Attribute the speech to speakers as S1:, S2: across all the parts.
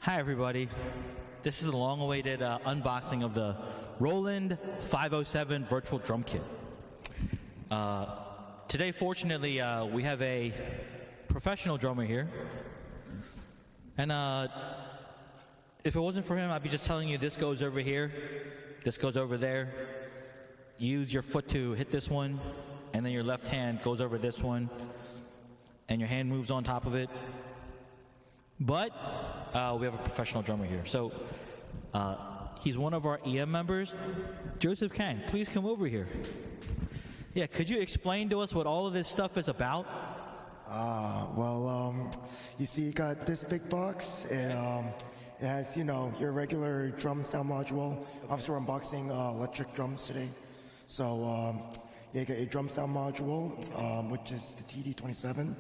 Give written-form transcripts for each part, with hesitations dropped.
S1: Hi everybody, this is the long-awaited unboxing of the Roland 507 virtual drum kit. Today, fortunately, we have a professional drummer here, and if it wasn't for him, I'd be just telling you this goes over here, this goes over there. Use your foot to hit this one, and then your left hand goes over this one, and your hand moves on top of it. But we have a professional drummer here. So he's one of our EM members. Joseph Kang, please come over here. Yeah, could you explain to us what all of this stuff is about?
S2: You see you got this big box, and it has, your regular drum sound module. Obviously, we're unboxing electric drums today. So you get a drum sound module, which is the TD27.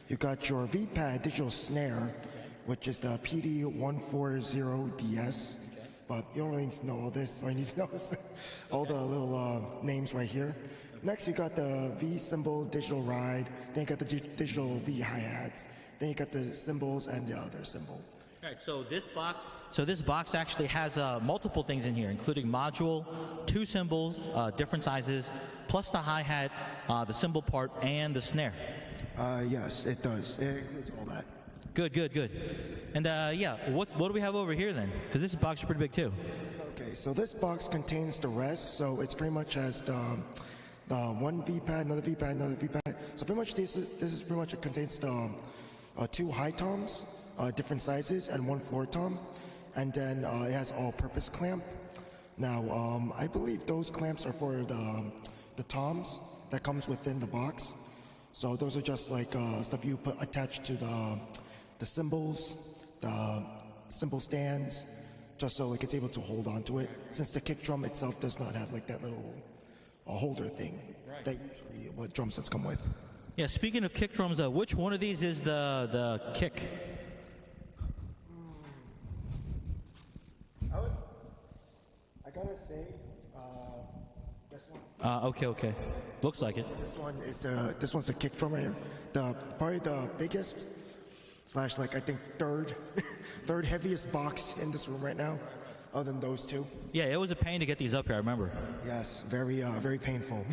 S2: You got your VAD digital snare, which is the PD140DS, but you don't really need to know all this. All you need to know is all the little names right here. Next, you got the V cymbal digital ride, then you got the digital V hi-hats, then you got the cymbals and the other cymbal.
S1: All right, so this box actually has multiple things in here, including module, 2 cymbals, different sizes, plus the hi-hat, the cymbal part, and the snare.
S2: Yes, it does. It includes all that.
S1: Good. And yeah, what do we have over here then? Because this box is pretty big too.
S2: Okay, so this box contains the rest. So it's pretty much as the one VPad, another VPad, another VPad. So pretty much this is pretty much, it contains the 2 high toms, different sizes, and 1 floor tom, and then it has all-purpose clamp. Now I believe those clamps are for the toms that comes within the box. So those are just like stuff you put attached to the cymbals, the cymbal stands, just so like it's able to hold on to it, since the kick drum itself does not have like that little holder thing that usually what drum sets come with.
S1: Yeah, speaking of kick drums, which one of these is the kick?
S2: I gotta say, this one.
S1: Okay. Looks like it.
S2: This one's the kick drum right here. Probably the biggest / like I think third heaviest box in this room right now, other than those 2.
S1: Yeah, it was a pain to get these up here, I remember.
S2: Yes, very painful.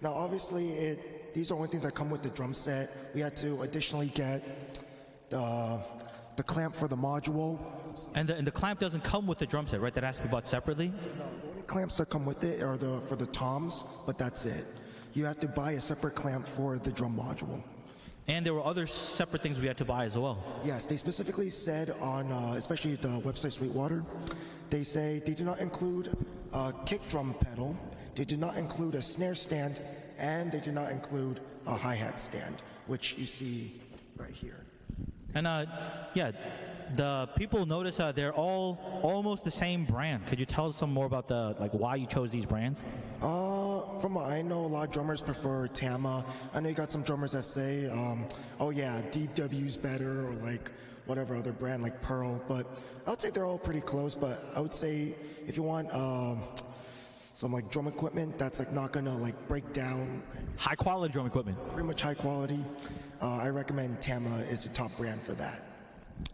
S2: Now obviously these are only things that come with the drum set. We had to additionally get the clamp for the module.
S1: And the clamp doesn't come with the drum set, right? That has to be bought separately?
S2: No, the only clamps that come with it are for the toms, but that's it. You have to buy a separate clamp for the drum module.
S1: And there were other separate things we had to buy as well.
S2: Yes, they specifically said on, especially the website Sweetwater, they say they do not include a kick drum pedal, they do not include a snare stand, and they do not include a hi-hat stand, which you see right here.
S1: And yeah, the people notice they're all almost the same brand. Could you tell us some more about why you chose these brands?
S2: From what I know, a lot of drummers prefer Tama. I know you got some drummers that say, oh yeah, DW's better, or like whatever other brand like Pearl. But I would say they're all pretty close. But I would say if you want some like drum equipment that's like not gonna like break down,
S1: high quality drum equipment.
S2: Pretty much high quality. I recommend Tama is the top brand for that.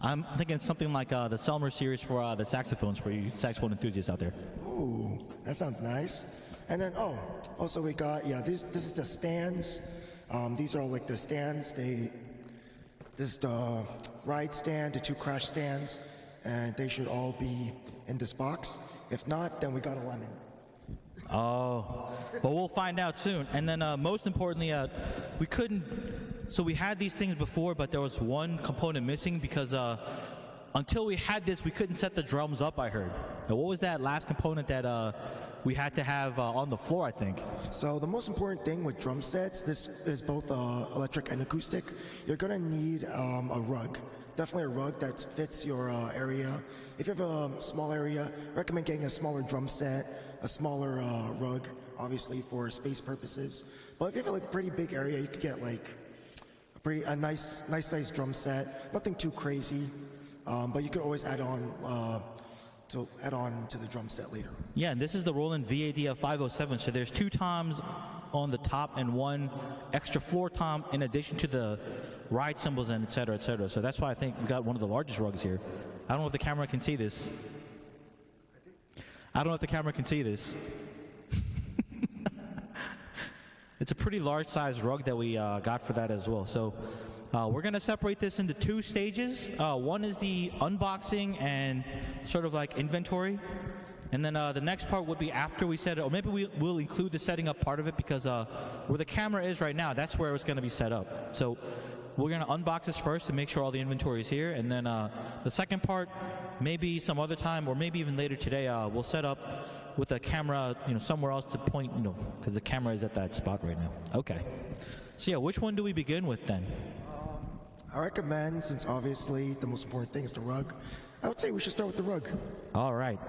S1: I'm thinking something like the Selmer series for the saxophones, for you saxophone enthusiasts out there.
S2: Ooh, that sounds nice. And then, also we got, this is the stands. These are all like the stands. This is the ride stand, the 2 crash stands, and they should all be in this box. If not, then we got a lemon.
S1: Oh, well, we'll find out soon. And then most importantly, we couldn't, so we had these things before, but there was one component missing because until we had this, we couldn't set the drums up, I heard. And what was that last component that we had to have on the floor, I think?
S2: So the most important thing with drum sets, this is both electric and acoustic, you're gonna need a rug. Definitely a rug that fits your area. If you have a small area, I recommend getting a smaller drum set, a smaller rug, obviously for space purposes. But if you have like a pretty big area, you could get like a nice size drum set. Nothing too crazy, but you could always add on to the drum set later.
S1: Yeah, and this is the Roland VAD 507. So there's 2 toms, on the top and one extra floor tom in addition to the ride cymbals and et cetera, et cetera. So that's why I think we got one of the largest rugs here. I don't know if the camera can see this. I don't know if the camera can see this. It's a pretty large size rug that we got for that as well. So we're going to separate this into two stages. One is the unboxing and sort of like inventory. And then the next part would be after we set it, or maybe we'll include the setting up part of it, because where the camera is right now, that's where it's going to be set up. So we're going to unbox this first to make sure all the inventory is here. And then the second part, maybe some other time, or maybe even later today, we'll set up with a camera, somewhere else to point, because the camera is at that spot right now. Okay. So yeah, which one do we begin with then?
S2: I recommend, since obviously the most important thing is the rug, I would say we should start with the rug.
S1: All right.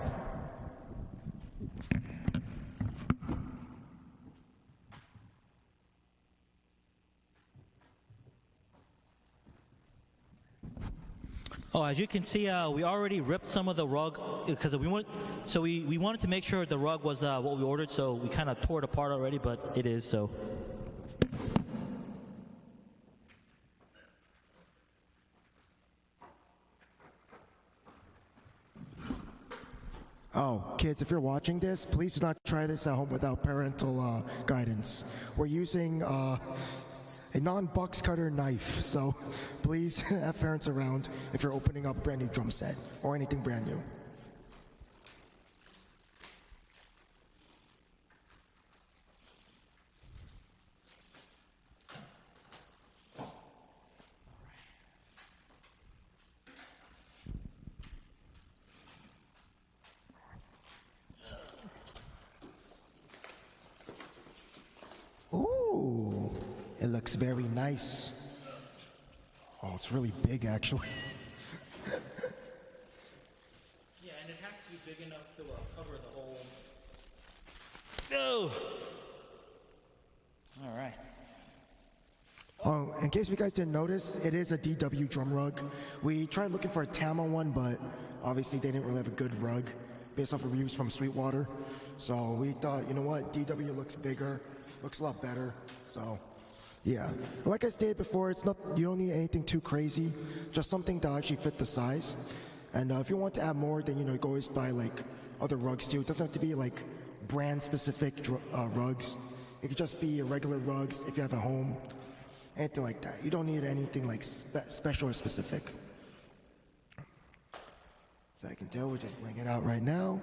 S1: Oh, as you can see, we already ripped some of the rug because we wanted to make sure the rug was what we ordered, so we kind of tore it apart already, but it is so.
S2: Oh, kids, if you're watching this, please do not try this at home without parental guidance. We're using a non-box cutter knife, so please have parents around if you're opening up a brand new drum set or anything brand new. Ooh, it looks very nice. Oh, it's really big, actually.
S1: Yeah, and it has to be big enough to cover the whole. No. All right.
S2: Oh, in case you guys didn't notice, it is a DW drum rug. We tried looking for a Tama one, but obviously they didn't really have a good rug based off of reviews from Sweetwater. So we thought, you know what, DW looks bigger, looks a lot better. So yeah, like I stated before, it's not, you don't need anything too crazy, just something to actually fit the size. And if you want to add more, then you can always buy like other rugs too. It doesn't have to be like brand specific rugs. It could just be regular rugs if you have a home, anything like that. You don't need anything like special or specific. So I can tell we're just laying it out right now.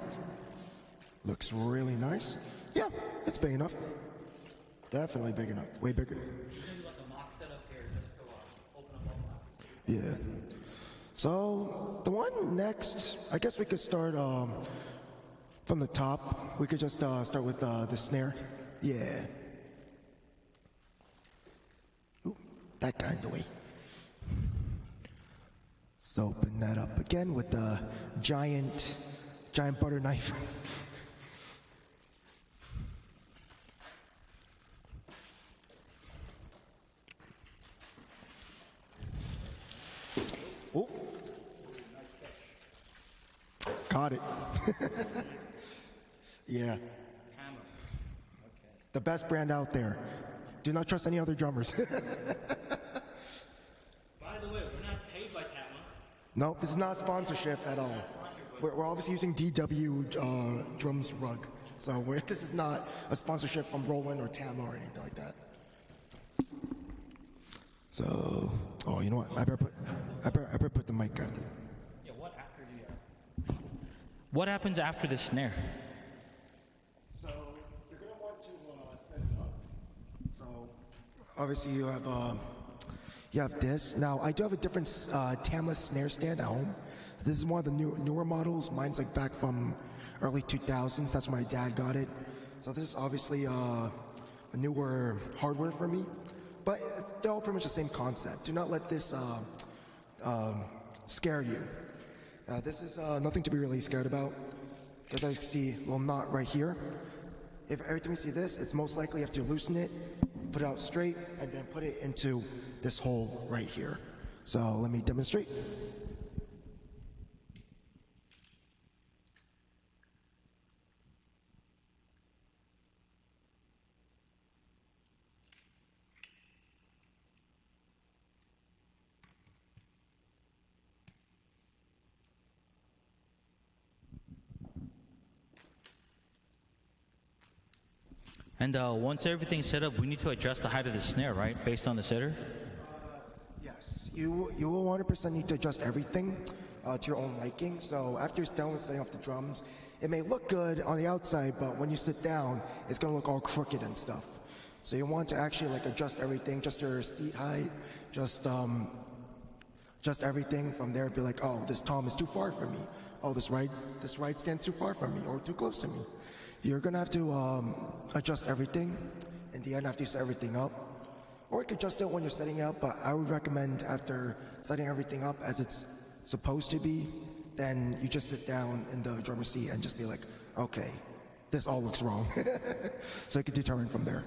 S2: Looks really nice. Yeah, it's big enough. Definitely big enough. Way bigger. Yeah. So the one next, I guess we could start from the top. We could just start with the snare. Yeah. Ooh, that got in the way. So open that up again with the giant butter knife. Oh, got it. Yeah. The best brand out there. Do not trust any other drummers.
S1: By the way, we're not paid by Tama.
S2: Nope, this is not a sponsorship at all. We're obviously using DW drums rug, so this is not a sponsorship from Roland or Tama or anything like that. So, oh, you know what? I better put the mic after.
S1: Yeah, what happens after the snare?
S2: So you're gonna want to set it up. So obviously you have this. Now I do have a different Tama snare stand at home. This is one of the newer models. Mine's like back from early 2000s. That's when my dad got it. So this is obviously a newer hardware for me. But they're all pretty much the same concept. Do not let this scare you. This is nothing to be really scared about. Because as you can see, a little knot right here. If every time you see this, it's most likely you have to loosen it, put it out straight, and then put it into this hole right here. So let me demonstrate.
S1: And once everything's set up, we need to adjust the height of the snare, right? Based on the sitter?
S2: Yes, you will 100% need to adjust everything to your own liking. So after you're done with setting up the drums, it may look good on the outside, but when you sit down, it's gonna look all crooked and stuff. So you want to actually like adjust everything, just your seat height, just everything from there. Be like, oh, this tom is too far from me. Oh, this right stand's too far from me or too close to me. You're gonna have to adjust everything. In the end, after you set everything up, or you could adjust it when you're setting it up. But I would recommend after setting everything up as it's supposed to be, then you just sit down in the drummer seat and just be like, okay, this all looks wrong. So you can determine from there.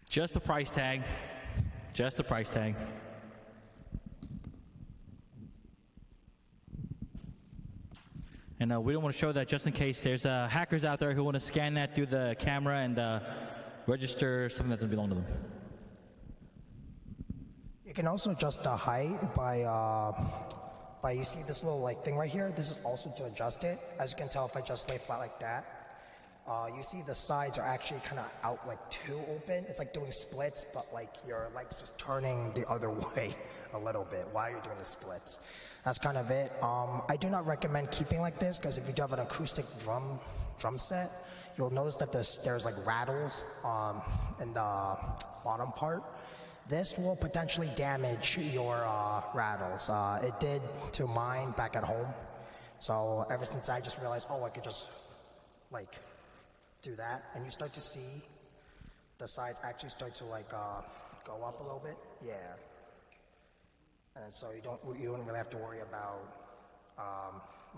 S1: Just the price tag. Just the price tag. And we don't want to show that just in case there's hackers out there who want to scan that through the camera and register something that doesn't belong to them.
S3: You can also adjust the height by you see this little like thing right here. This is also to adjust it. As you can tell, if I just lay flat like that, you see the sides are actually kind of out like too open. It's like doing splits, but like your legs just turning the other way a little bit while you're doing the splits. That's kind of it. I do not recommend keeping like this because if you do have an acoustic drum set, you'll notice that there's like rattles in the bottom part. This will potentially damage your rattles. It did to mine back at home. So ever since I just realized, oh, I could just like do that, and you start to see the sides actually start to like go up a little bit. Yeah. And so you don't really have to worry about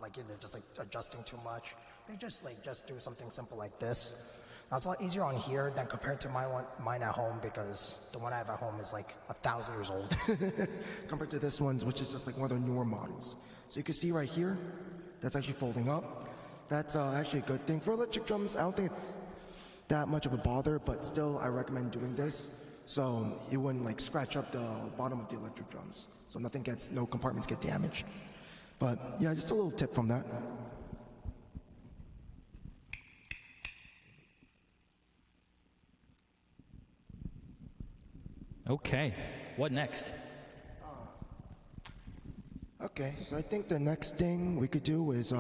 S3: like just like adjusting too much. You just do something simple like this. Now it's a lot easier on here than compared to mine at home because the one I have at home is like 1,000 years old
S2: compared to this one, which is just like one of the newer models. So you can see right here, that's actually folding up. That's actually a good thing. For electric drums, I don't think it's that much of a bother, but still I recommend doing this so you wouldn't like scratch up the bottom of the electric drums. So no compartments get damaged. But yeah, just a little tip from that.
S1: Okay, what next?
S2: Okay, so I think the next thing we could do is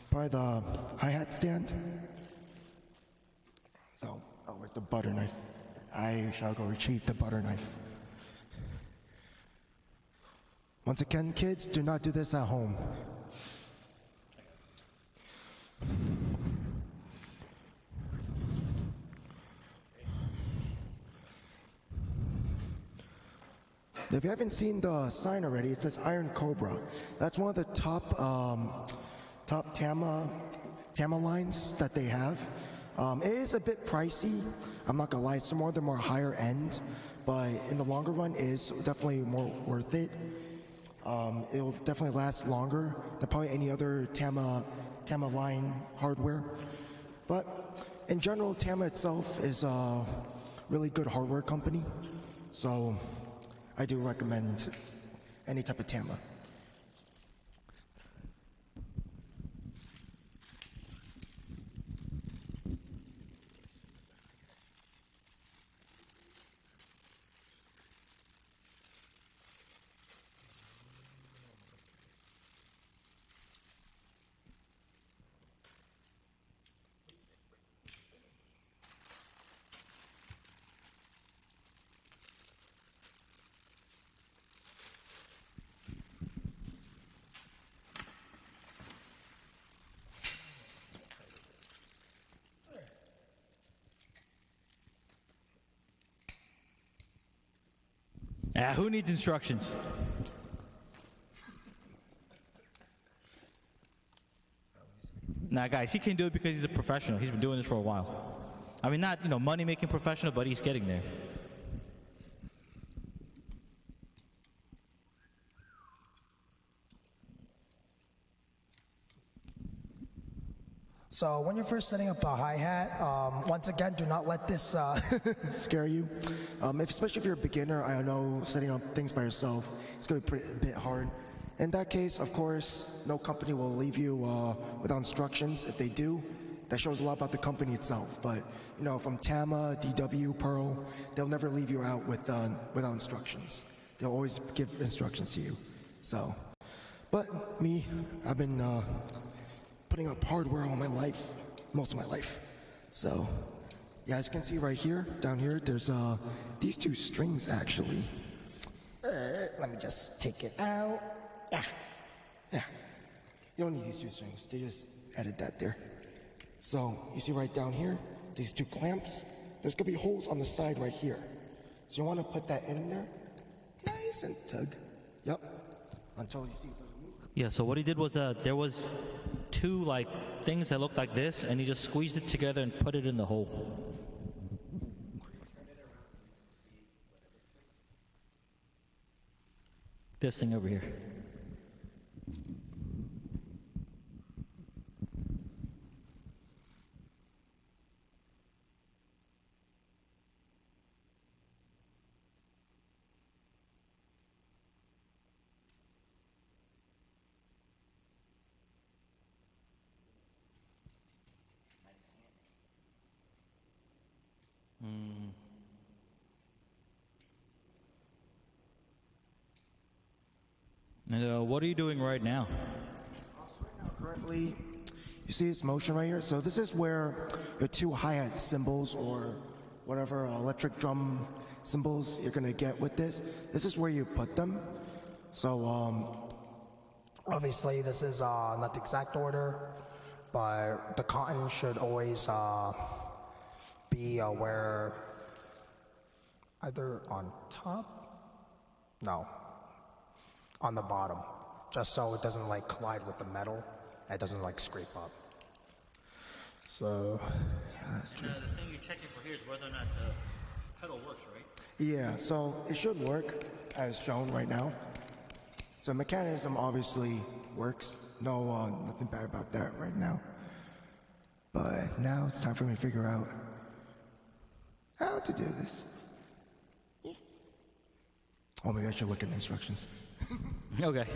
S2: probably the hi-hat stand. So, where's the butter knife? I shall go retrieve the butter knife. Once again, kids, do not do this at home. If you haven't seen the sign already, it says Iron Cobra. That's one of the top Tama lines that they have. It is a bit pricey. I'm not gonna lie, some more of them are higher end, but in the longer run, it is definitely more worth it. It will definitely last longer than probably any other Tama line hardware. But in general, Tama itself is a really good hardware company, so I do recommend any type of Tama.
S1: Who needs instructions? Nah, guys, he can do it because he's a professional. He's been doing this for a while. I mean, not, money-making professional, but he's getting there.
S3: So when you're first setting up a hi-hat, once again, do not let this
S2: Scare you. Especially if you're a beginner, I know setting up things by yourself, it's going to be a bit hard. In that case, of course, no company will leave you without instructions. If they do, that shows a lot about the company itself. But, from Tama, DW, Pearl, they'll never leave you out without instructions. They'll always give instructions to you. So, but me, I've been putting up hardware all my life, most of my life. So, yeah, as you can see right here, down here, there's these two strings actually.
S3: let me just take it out.
S2: Yeah. You don't need these two strings. They just added that there. So you see right down here, these two clamps. There's gonna be holes on the side right here. So you want to put that in there, nice and tug. Yep. Until you see it doesn't move.
S1: Yeah, so what he did was there was two things that looked like this, and he just squeezed it together and put it in the hole. This thing over here. And what are you doing right now?
S2: Currently, you see this motion right here? So this is where your two hi-hat cymbals or whatever electric drum cymbals you're gonna get with this. This is where you put them. So
S3: Obviously, this is not the exact order, but the cotton should always be where either on top, no, on the bottom, just so it doesn't collide with the metal. It doesn't scrape up. So
S1: The thing you're checking for here is whether or not the pedal works, right?
S2: yeah, so it should work as shown right now. So mechanism obviously works. No, nothing bad about that right now. But now it's time for me to figure out how to do this. Yeah. Oh, maybe I should look at the instructions.
S1: Okay.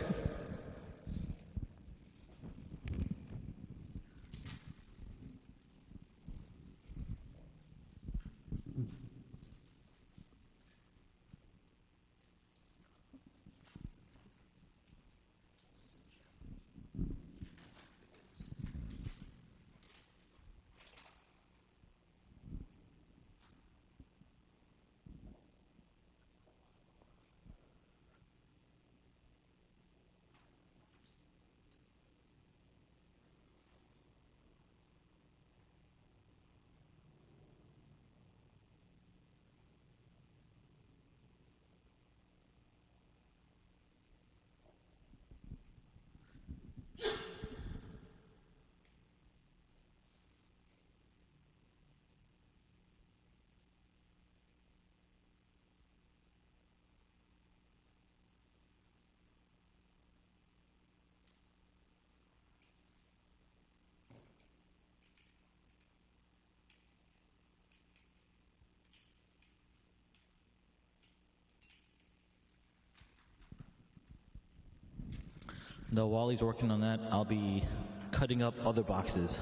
S1: No, while he's working on that, I'll be cutting up other boxes.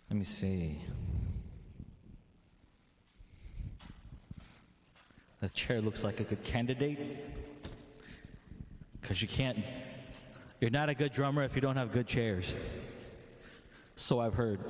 S1: Let me see. That chair looks like a good candidate. Because you're not a good drummer if you don't have good chairs. So I've heard.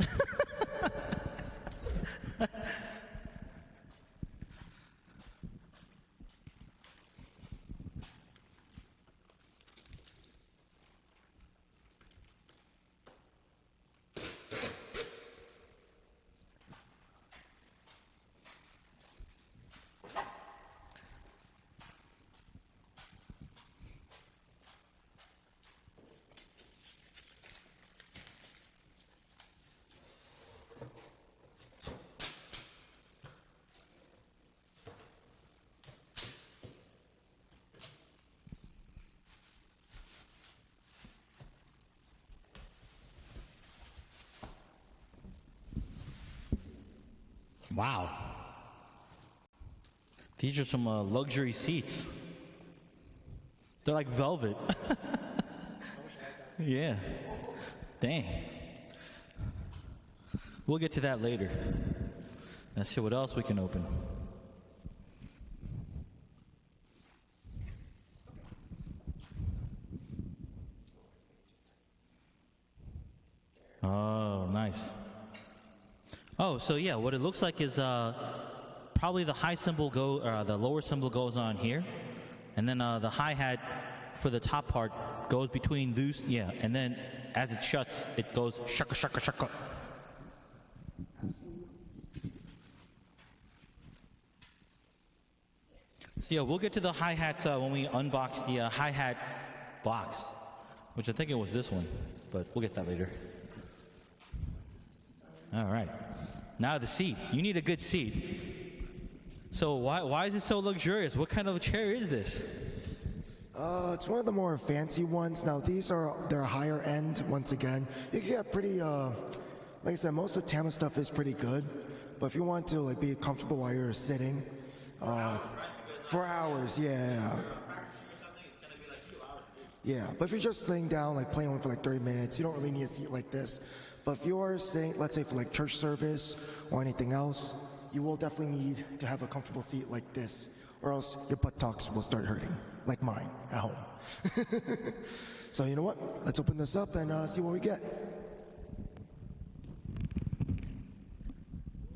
S1: Wow. These are some luxury seats. They're like velvet. Yeah. Dang. We'll get to that later. Let's see what else we can open. Oh, nice. Oh, so yeah, what it looks like is probably the high cymbal the lower cymbal goes on here, and then the hi-hat for the top part goes between these, yeah, and then as it shuts, it goes shaka shaka shaka. So yeah, we'll get to the hi-hats when we unbox the hi-hat box, which I think it was this one, but we'll get to that later. All right. Now the seat. You need a good seat. So why is it so luxurious? What kind of a chair is this?
S2: It's one of the more fancy ones. Now they're higher end. Once again, you can get pretty. Like I said, most of Tama stuff is pretty good. But if you want to like be comfortable while you're sitting, for hours, yeah. Yeah, but if you're just sitting down, like playing one for like 30 minutes, you don't really need a seat like this. But if you're sitting, let's say for like church service or anything else, you will definitely need to have a comfortable seat like this, or else your buttocks will start hurting, like mine at home. So you know what? Let's open this up and see what we get.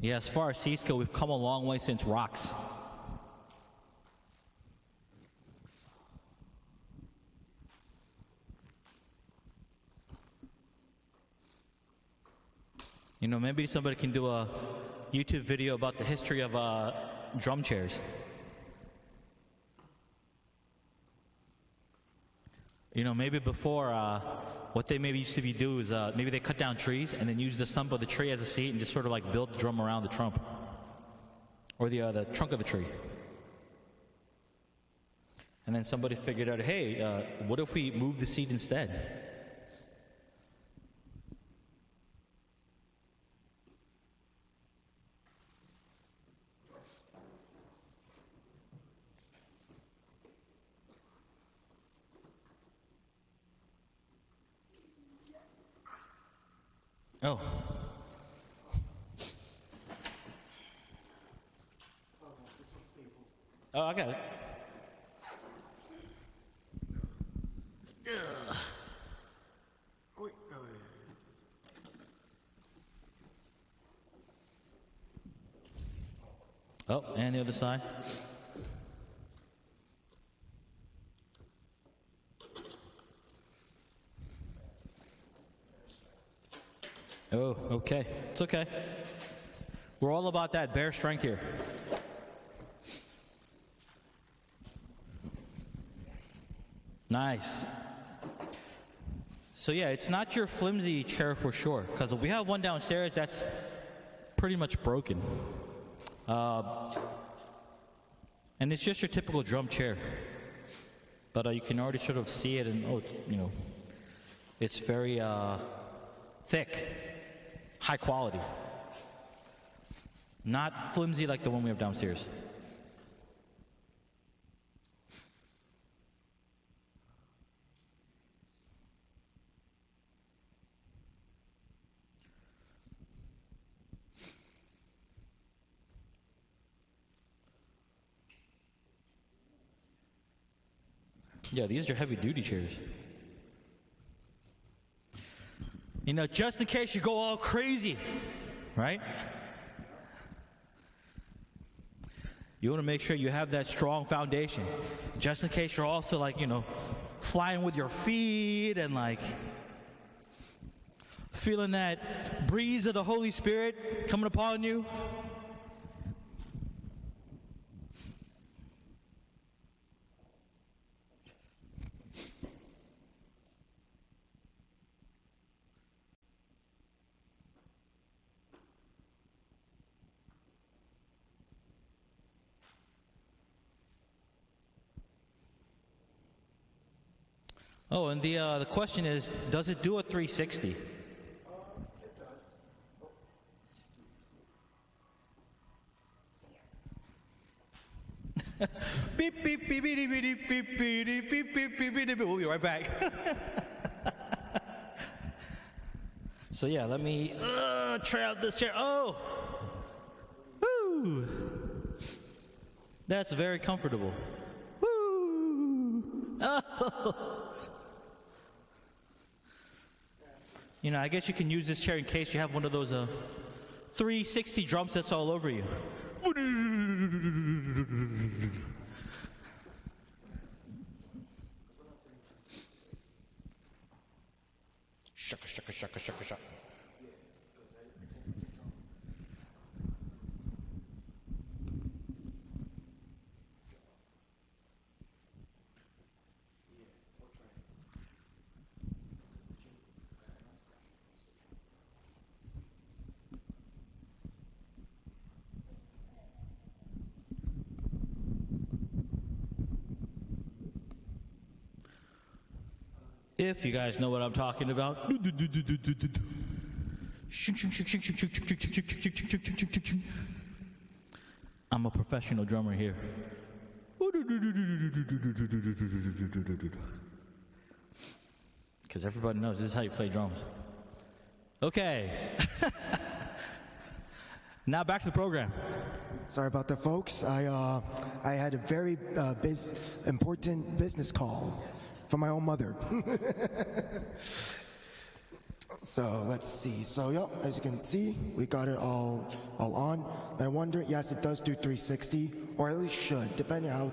S1: Yeah, as far as seats go, we've come a long way since rocks. You know, maybe somebody can do a YouTube video about the history of drum chairs. You know, maybe before, what they maybe used to do is maybe they cut down trees and then use the stump of the tree as a seat and just sort of like build the drum around the trunk. Or the trunk of the tree. And then somebody figured out, hey, what if we move the seat instead? Oh. Oh, I got it. Oh, and the other side. Oh, okay. It's okay. We're all about that bare strength here. Nice. So yeah, it's not your flimsy chair for sure, because we have one downstairs that's pretty much broken. And it's just your typical drum chair. But you can already sort of see it, and you know, it's very thick, high quality. Not flimsy like the one we have downstairs. Yeah, these are heavy-duty chairs. You know, just in case you go all crazy, right? You want to make sure you have that strong foundation, just in case you're also like, you know, flying with your feet and like feeling that breeze of the Holy Spirit coming upon you. Oh, and the question is, does it do a 360?
S2: It does.
S1: Beep, beep, beep, beep, beep, beep, beep, beep, beep, beep, beep, beep, beep. We'll be right back. So yeah, let me try out this chair. Oh! Woo! That's very comfortable. Woo! Oh! You know, I guess you can use this chair in case you have one of those 360 drum sets all over you. Shaka, shaka, shaka, shaka, shaka. If you guys know what I'm talking about. I'm a professional drummer here. Because everybody knows this is how you play drums. Okay. Now back to the program.
S2: Sorry about that, folks. I had a very important business call from my own mother. So let's see. So yep, as you can see, we got it all on. I wonder, yes, it does do 360, or at least should, depending on how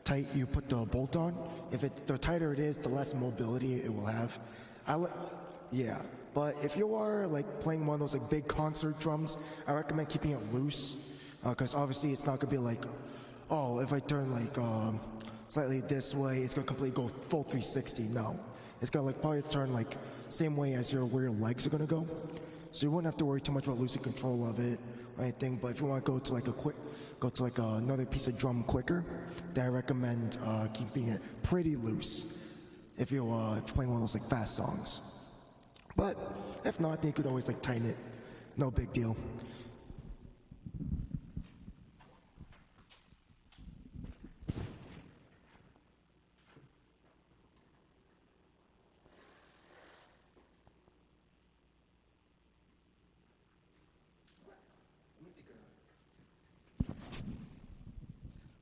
S2: tight you put the bolt on. The tighter it is, the less mobility it will have. Yeah, but if you are like playing one of those like big concert drums, I recommend keeping it loose, because obviously it's not gonna be like, oh, if I turn like slightly this way, it's gonna completely go full 360. No, it's gonna like probably turn like same way as where your legs are gonna go. So you wouldn't have to worry too much about losing control of it or anything. But if you want to go to like another piece of drum quicker, then I recommend keeping it pretty loose if you're playing one of those like fast songs. But if not, then you could always like tighten it. No big deal.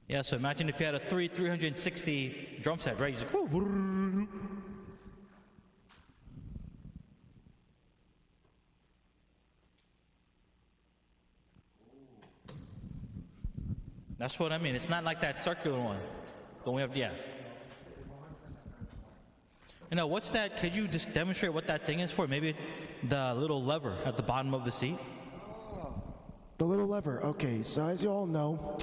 S1: Yeah, so imagine if you had a 360 drum set, right? You just, woo. That's what I mean. It's not like that circular one. Don't we have, yeah. You know, what's that? Could you just demonstrate what that thing is for? Maybe the little lever at the bottom of the seat?
S2: The little lever. Okay, so as you all know,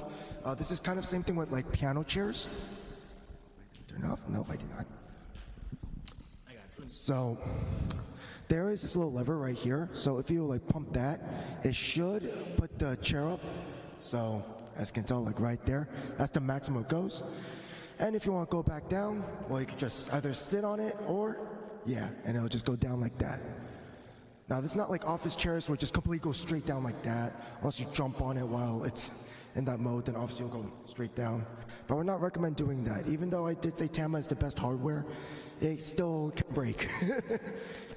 S2: this is kind of same thing with like piano chairs. Turn off? Nope, I did not. So there is this little lever right here. So if you like pump that, it should put the chair up. So as you can tell, like right there, that's the maximum it goes. And if you want to go back down, well, you can just either sit on it or, yeah, and it'll just go down like that. Now, this is not like office chairs where it just completely goes straight down like that. Unless you jump on it while it's in that mode, then obviously you'll go straight down. But we're not recommend doing that. Even though I did say Tama is the best hardware, it still can break. It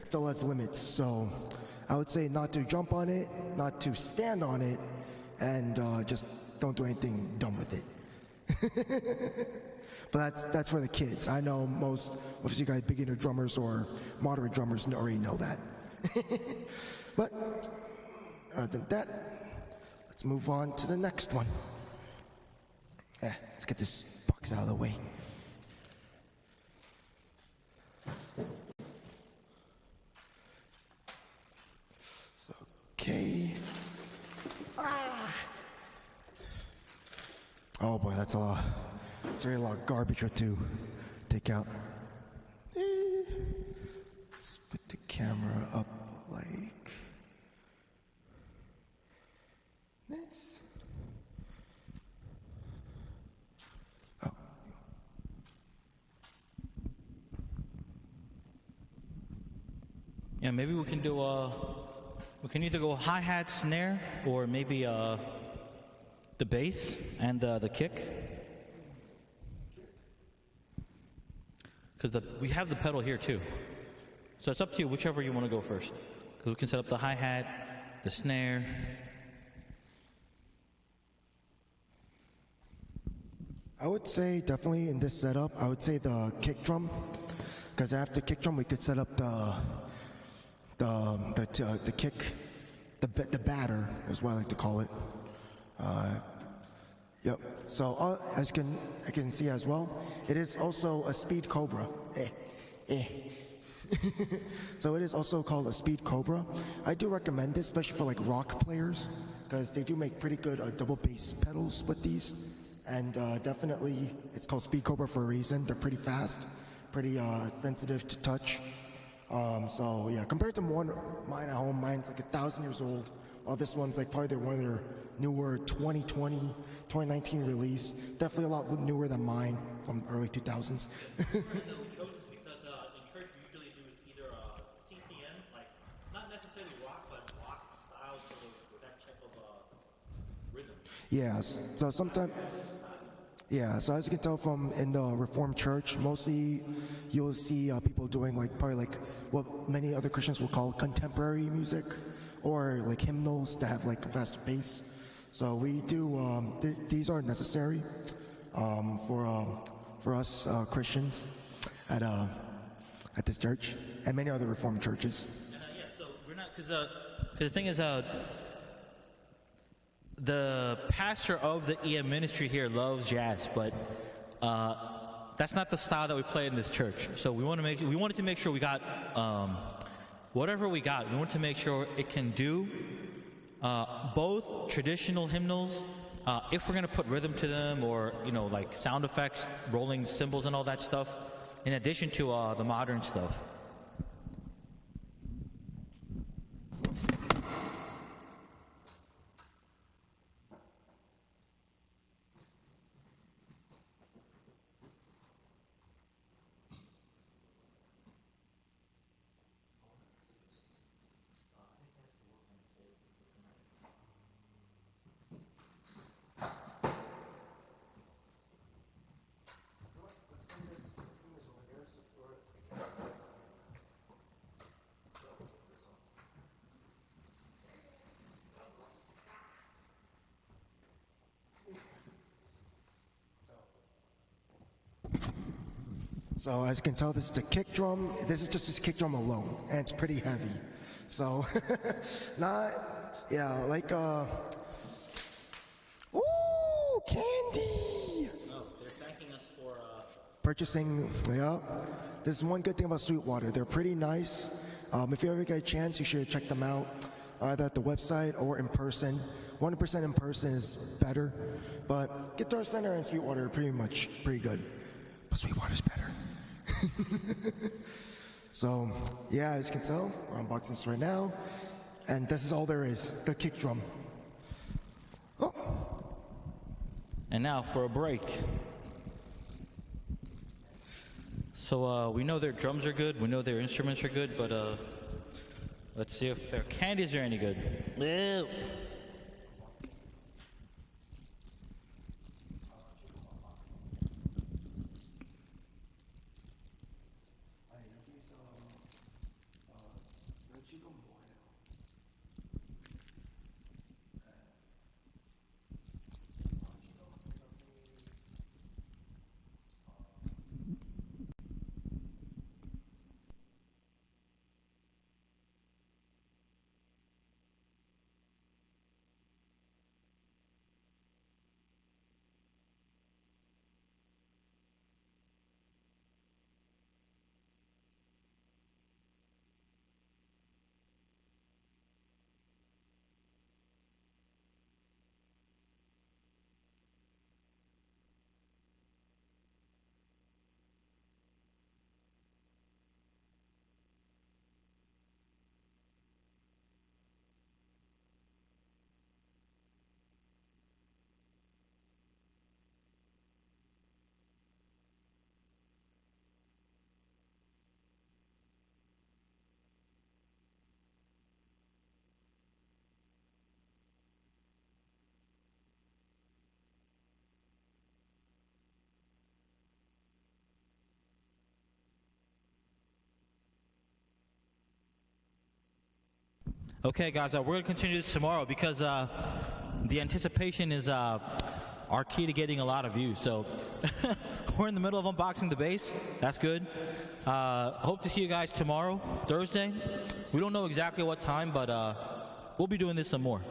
S2: still has limits. So I would say not to jump on it, not to stand on it, and just don't do anything dumb with it. But that's for the kids. I know most of you guys, beginner drummers or moderate drummers, already know that. But other than that, let's move on to the next one. Let's get this box out of the way. Okay. Oh boy, that's a lot. It's a lot of garbage to take out. Let's put the camera up like this. Oh.
S1: Yeah, maybe we can do we can either go hi-hat, snare, or maybe the bass and the kick. because we have the pedal here too. So it's up to you, whichever you want to go first. Because we can set up the hi-hat, the snare.
S2: I would say definitely in this setup, I would say the kick drum, because after kick drum we could set up the kick, the batter is what I like to call it. Yep. So as I can see as well, it is also a speed cobra. So it is also called a speed cobra. I do recommend this, especially for like rock players, because they do make pretty good double bass pedals with these. And definitely, it's called Speed Cobra for a reason. They're pretty fast, pretty sensitive to touch. So yeah, compared to mine at home, mine's like 1,000 years old. While this one's like probably one of their newer 2020, 2019 release. Definitely a lot newer than mine from early 2000s.
S1: The reason we chose this because in church we usually do either CCM, like not necessarily rock, but rock style sort of with that type of rhythm.
S2: Yeah, so sometimes. Yeah, so as you can tell from in the Reformed Church, mostly you'll see people doing probably what many other Christians will call contemporary music, or like hymnals that have like a faster bass. So we do these are necessary for us Christians at this church and many other Reformed churches.
S1: And yeah, so we're not because the thing is the pastor of the EM ministry here loves jazz, but that's not the style that we play in this church. So we wanted to make sure we got whatever we got. We wanted to make sure it can do both traditional hymnals, if we're going to put rhythm to them, or like sound effects, rolling cymbals and all that stuff, in addition to the modern stuff.
S2: So as you can tell, this is the kick drum. This is just this kick drum alone, and it's pretty heavy. So, ooh, candy!
S1: No, they're thanking us for
S2: Purchasing, yeah. This is one good thing about Sweetwater. They're pretty nice. If you ever get a chance, you should check them out, either at the website or in person. 100% in person is better, but Guitar Center and Sweetwater are pretty good. But Sweetwater's better. So, yeah, as you can tell, we're unboxing this right now. And this is all there is, the kick drum. Oh.
S1: And now for a break. So we know their drums are good, we know their instruments are good, but let's see if their candies are any good. Ew. Okay, guys, we're going to continue this tomorrow because the anticipation is our key to getting a lot of views. So we're in the middle of unboxing the bass. That's good. Hope to see you guys tomorrow, Thursday. We don't know exactly what time, but we'll be doing this some more.